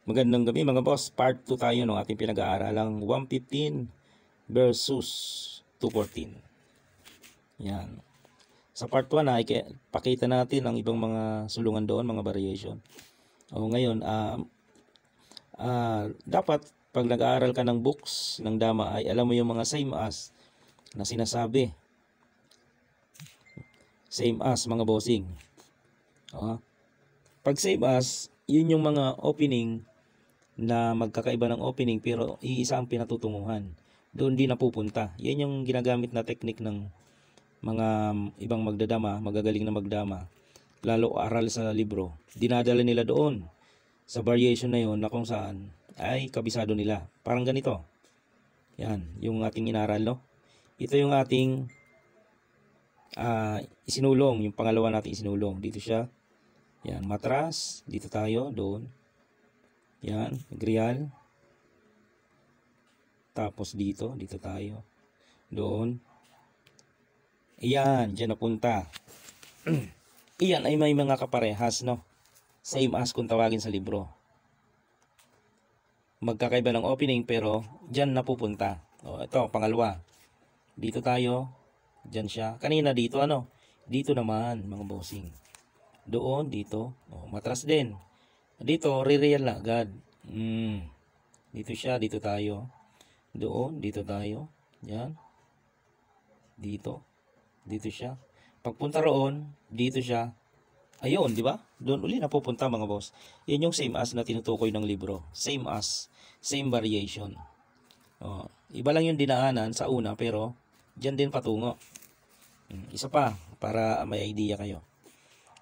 Magandang gabi mga boss, part 2 tayo ng ating pinag-aaralang 115 versus 214. Yan. Sa part 1 ay pakita natin ang ibang mga sulungan doon, mga variation. Ngayon, dapat pag nag-aaral ka ng books ng dama ay alam mo yung mga same as na sinasabi. Same as mga bossing. Pag same as, yun yung mga opening na magkakaiba ng opening pero iisa ang pinatutunguhan. Doon din napupunta. Yan yung ginagamit na technique ng mga ibang magdadama, magagaling na magdama. Lalo aral sa libro. Dinadala nila doon sa variation na yon na kung saan ay kabisado nila. Parang ganito. Yan, yung ating inaral, no? Ito yung ating isinulong, yung pangalawa nating isinulong. Dito siya. Yan, matras. Dito tayo, doon. Yan, grial. Tapos dito tayo. Doon. Iyan, dyan napunta. Iyan ay may mga kaparehas, no? Same as kung tawagin sa libro. Magkakaiba ng opening pero dyan napupunta. Ito, pangalawa. Dito tayo. Dyan siya. Kanina dito, ano? Dito naman, mga bossing. Doon, dito. Matras din. Dito, re-real na agad. Dito siya, dito tayo. Doon, dito tayo. Yan. Dito. Dito siya. Pagpunta roon, dito siya. Ayun, di ba? Doon uli napupunta mga boss. Yan yung same as na tinutukoy ng libro. Same as. Same variation. Iba lang yung dinaanan sa una pero dyan din patungo. Isa pa para may idea kayo.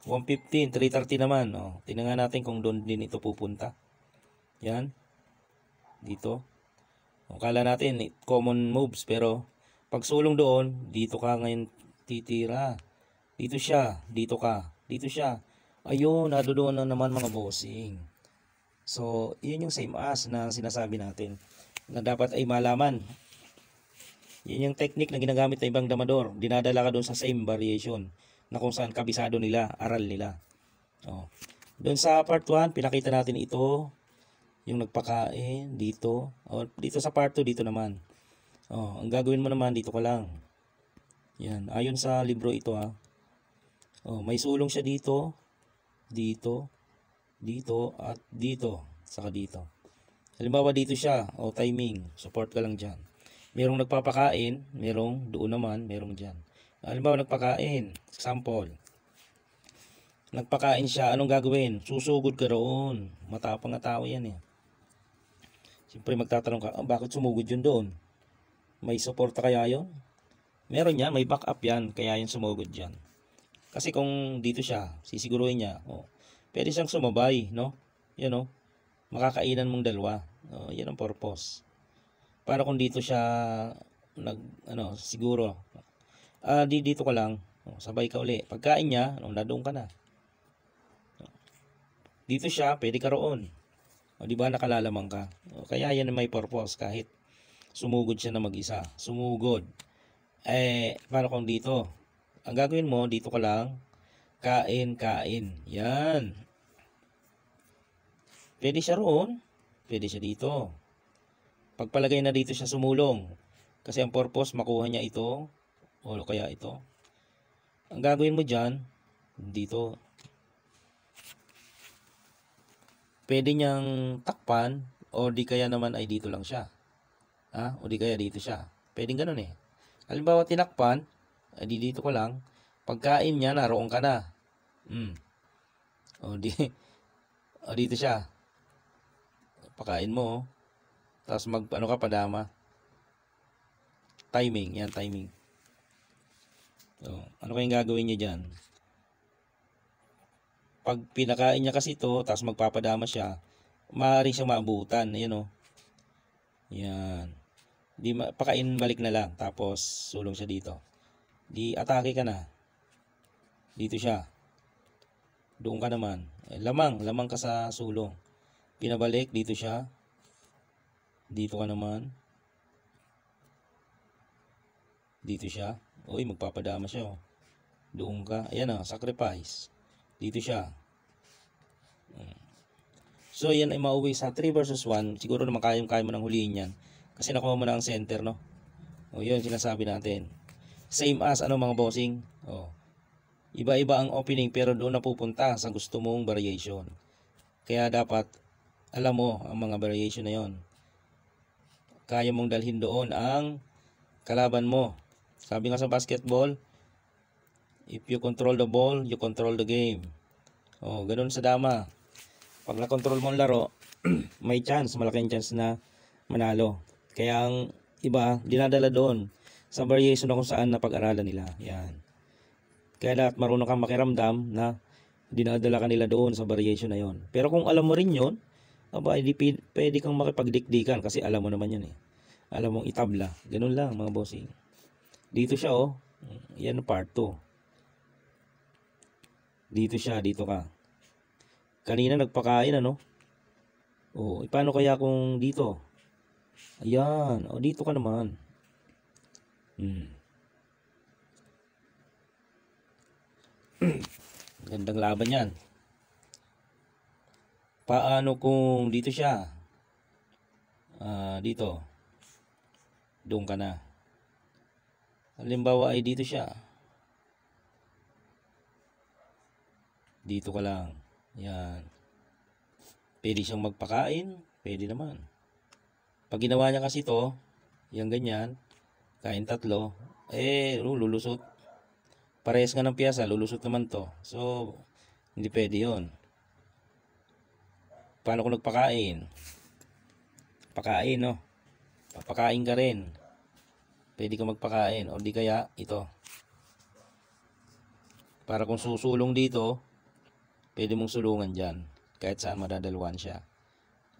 115, 330 naman. Tingnan natin kung doon din ito pupunta. Yan. Dito. Kala natin common moves pero pag sulong doon, dito ka ngayon titira. Dito siya, dito ka. Dito siya. Ayun, doon na naman mga bossing. So, yun yung same as na sinasabi natin na dapat ay malaman. Yun yung technique na ginagamit ng ibang damador. Dinadala ka doon sa same variation na kung saan kabisado nila, aral nila. Doon sa part 1, pinakita natin ito. Yung nagpakain, dito. Dito sa part 2, dito naman. Ang gagawin mo naman, dito ka lang. Yan, ayon sa libro ito may sulong siya dito, dito, dito, at dito, saka dito. Halimbawa dito siya, timing, support ka lang dyan. Merong nagpapakain, merong doon naman, merong dyan. Halimbawa nagpakain, example. Nagpakain siya, anong gagawin? Susugod ka roon. Matapang na tao yan Siyempre magtatanong ka, bakit sumugod yun doon? May suporta kaya yun? Meron yan, may backup yan, kaya yun sumugod dyan. Kasi kung dito siya, sisiguruhin niya, pwede siyang sumabay, no? Yan makakainan mong dalawa. Yan ang purpose. Para kung dito siya, siguro, dito ka lang, sabay ka uli. Pagkain niya, nandoon ka na. Dito siya, pwede ka roon. Di ba nakalalamang ka? Kaya yan may purpose kahit sumugod siya na mag-isa. Sumugod. Paano kung dito? Ang gagawin mo, dito ka lang. Kain. Yan. Pwede siya roon. Pwede siya dito. Pagpalagay na dito siya sumulong. Kasi ang purpose, makuha niya ito. O kaya ito. Ang gagawin mo dyan, dito. Pwede niyang takpan o di kaya naman ay dito lang siya. O di kaya dito siya. Pwedeng ganun Halimbawa tinakpan, dito ko lang. Pagkain niya, naroon ka na. Dito siya. Pakain mo. Tapos ka padama. Timing, yan timing. Ano kayong gagawin niya dyan? Pag pinakain niya kasi ito, tapos magpapadama siya, maaari siyang maabutan. Yan Yan. Pakain balik na lang. Tapos sulong siya dito. Di atake ka na. Dito siya. Doon ka naman. Lamang ka sa sulong. Pinabalik, dito siya. Dito ka naman. Dito siya. Magpapadama siya. Doon ka. Ayan sacrifice. Dito siya. So yan ay mauwi sa 3 versus 1. Siguro naman kaya mo nang huliin yan. Kasi nakuha mo na ang center, no? O yun, sinasabi natin. Same as, ano mga bossing? O, iba-iba ang opening pero doon napupunta sa gusto mong variation. Kaya dapat, alam mo ang mga variation na yon. Kaya mong dalhin doon ang kalaban mo. Sabi nga sa basketball, if you control the ball, you control the game. O, ganun sa dama. Pag na-control mo ang laro, may chance, malaking chance na manalo. Kaya ang iba, dinadala doon sa variation na kung saan napag-aralan nila. Yan. Kaya dapat marunong kang makiramdam na dinadala ka nila doon sa variation na yon. Pero kung alam mo rin yon, aba, hindi pwede kang makipagdikdikan kasi alam mo naman yan eh. Alam mong itabla. Ganun lang mga bossing. Dito siya oh. Yan part 2. Dito siya, dito ka. Kanina nagpakain ano? Oh, paano kaya kung dito? Ayan, oh dito ka naman. Gandang laban yan. Paano kung dito siya? Dito. Doon ka na. Halimbawa ay dito siya. Dito ka lang. Yan. Pwede siyang magpakain. Pwede naman. Pag ginawa niya kasi ito, yung ganyan, kain tatlo, lulusot. Parehas nga ng piyasa, lulusot naman to. So, hindi pwede yun. Paano kung nagpakain? Pakain, no? Papakain ka rin. Pwede ka magpakain. O di kaya, ito. Para kung susulong dito, pwede mong sulungan dyan. Kahit saan madadalwan siya.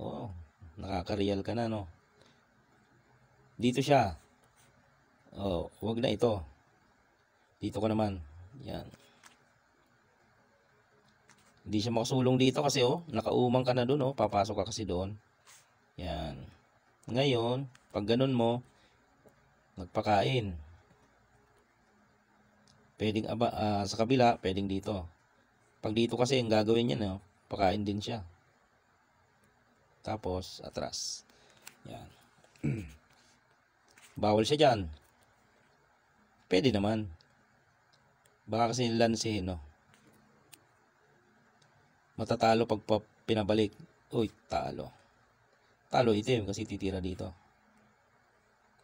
Oo, nakaka-real ka na, no? Dito siya. Oh, wag na ito. Dito ka naman. Yan. Hindi siya makasulong dito kasi oh, nakaumang ka na doon oh, papasok ka kasi doon. Yan. Ngayon, pag ganun mo, nagpakain. Pwedeng sa kabila, pwedeng dito. Pag dito kasi ang gagawin niya no, pakain din siya. Tapos atras. Yan. Bawal siya diyan. Pwede naman. Baka kasi lanse, no? Matatalo pag pinabalik. Uy, talo. Talo itim kasi titira dito.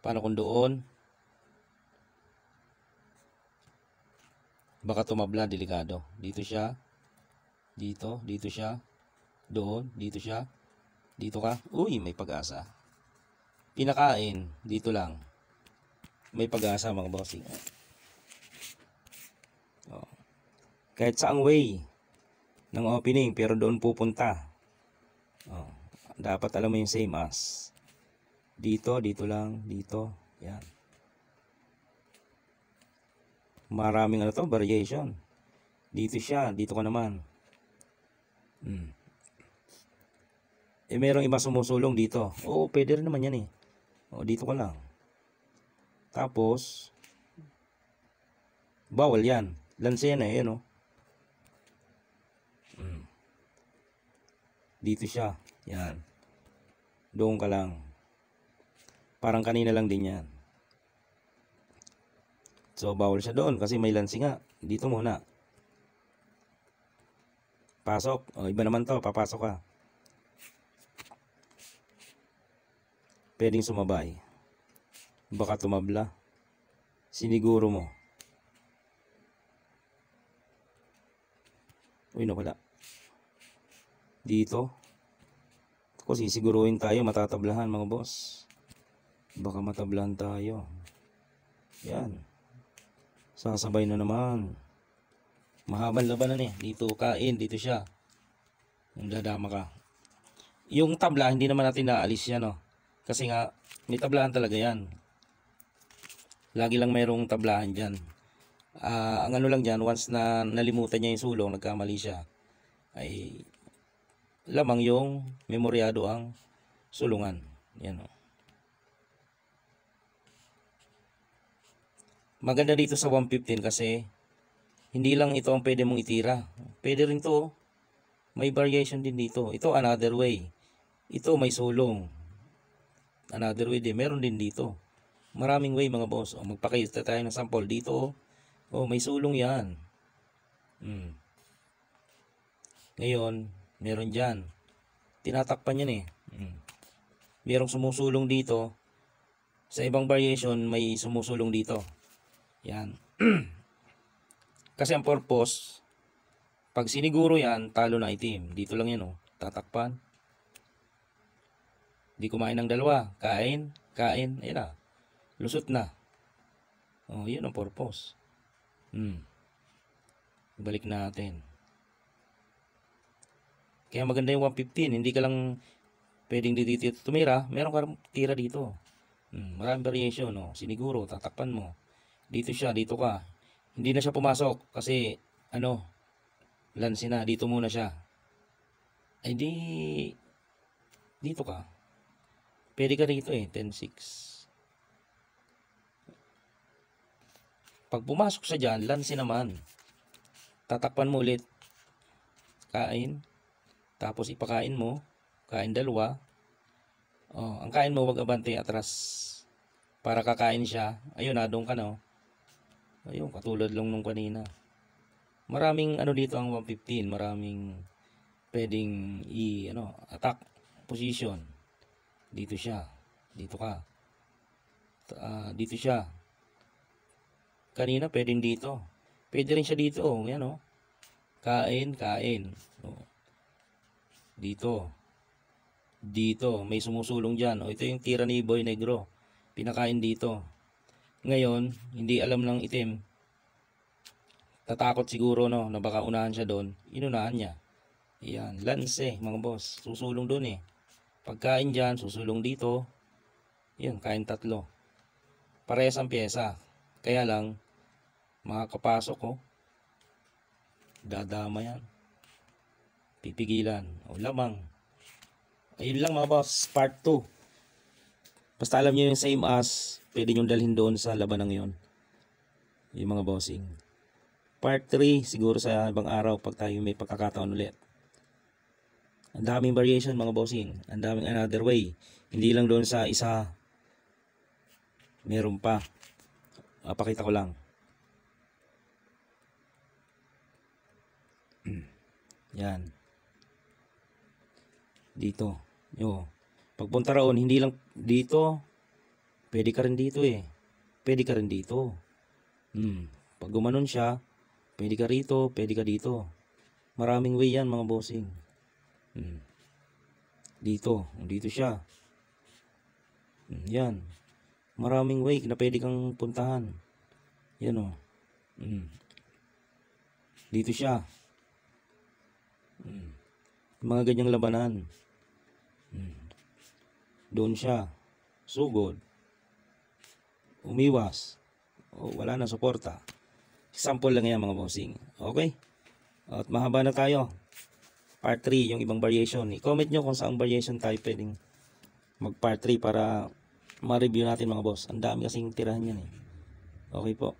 Paano kung doon? Baka tumabla, delikado. Dito siya. Dito, dito siya. Doon, dito siya. Dito ka. Uy, may pag-asa. Pinakain, dito lang. May pag-asa mga bossing. Oh. Kahit saang way ng opening pero doon pupunta. Oh. Dapat alam mo yung same as. Dito, dito lang, dito. Yan. Maraming ano to, variation. Dito siya, dito ka naman. Merong iba sumusulong dito. Oo, pwede rin naman yan eh. O, dito ka lang. Tapos, bawal yan. Lanse yan eh, yun o. Dito siya. Yan. Doon ka lang. Parang kanina lang din yan. So, bawal siya doon kasi may lanse nga. Dito muna. Pasok. O, iba naman to. Papasok ka. Pwedeng sumabay. Baka tumabla. Siniguro mo. Uy, nawala. Dito. Kasi siguruhin tayo matatablahan mga boss. Baka matablahan tayo. Yan. Sasabay na naman. Mahabang labanan eh. Dito kain, dito siya. Yung dadama ka. Yung tabla, hindi naman natin naalis yan, no? Kasi nga, may tablahan talaga yan. Lagi lang mayroong tablahan dyan. Ang ano lang dyan, once na nalimutan niya yung sulong, nagkamali siya, ay lamang yung memoryado ang sulungan. Yan, no? Maganda dito sa 115 kasi hindi lang ito ang pwede mong itira. Pwede rin to. May variation din dito. Ito another way. Ito may sulong. Another way din. Meron din dito. Maraming way mga boss. O, magpakita tayo ng sample dito. O, may sulong yan. Ngayon, meron dyan. Tinatakpan yan eh. Merong sumusulong dito. Sa ibang variation, may sumusulong dito. Yan. Kasi ang purpose, pag siniguro yan, talo na itim. Dito lang yan oh. Tatakpan. Di kumain ng dalawa. Kain. Ayun na. Lusot na. Oh, yun ang purpose. Balik natin. Kaya maganda yung 115. Hindi ka lang pwedeng dito tumira. Meron ka tira dito. Maraming variation. No? Siniguro, tatakpan mo. Dito siya, dito ka. Hindi na siya pumasok. Kasi, lansi na. Dito muna siya. Ay di, dito ka. Pwede ka rito eh, 10-6. Pag pumasok siya dyan, lansi naman. Tatakpan mo ulit. Kain. Tapos ipakain mo. Kain dalawa. Oh, ang kain mo wag abante atras. Para kakain siya. Ayun, doon ka na. Ayun, katulad lang nung kanina. Maraming dito ang 115. Maraming pwedeng attack position. Dito siya. Dito ka. Dito siya. Kanina pwedeng dito. Pwede rin siya dito. Yan Kain. Oh. Dito. Dito, may sumusulong dyan. Ito yung tira ni Boy Negro. Pinakain dito. Ngayon, hindi alam ng itim. Tatakot siguro na baka unahan siya doon. Inunahan niya. Yan, lanse mga boss. Susulong doon eh. Pagkain dyan, susulong dito. Yan, kain tatlo. Parehas ang pyesa. Kaya lang, makakapasok dadama yan. Pipigilan. O lamang. Ayun lang mga boss, part 2. Basta alam nyo yung same as, pwede nyo dalhin doon sa labanang yon. Yung mga bossing. Part 3, siguro sa ibang araw pag tayo may pagkakataon ulit. Ang daming variation mga bossing. Ang daming another way. Hindi lang doon sa isa. Meron pa. Pakita ko lang. Yan. Dito. Pagpunta raon, hindi lang dito. Pwede ka rin dito eh. Pwede ka rin dito. Pag gumanon siya, pwede ka rito, pwede ka dito. Maraming way yan mga bossing. Dito siya. Yan. Maraming way na pwede kang puntahan. Yan Dito siya. Mga ganyang labanan. Doon siya. Sugod. Umiwas. Wala na suporta. Example lang yan mga bossing. Okay? At mahaba na tayo. Part 3 yung ibang variation. I-comment nyo kung saang variation tayo pwedeng mag part 3 para ma-review natin mga boss. Ang dami kasing tirahan yan eh. Okay po.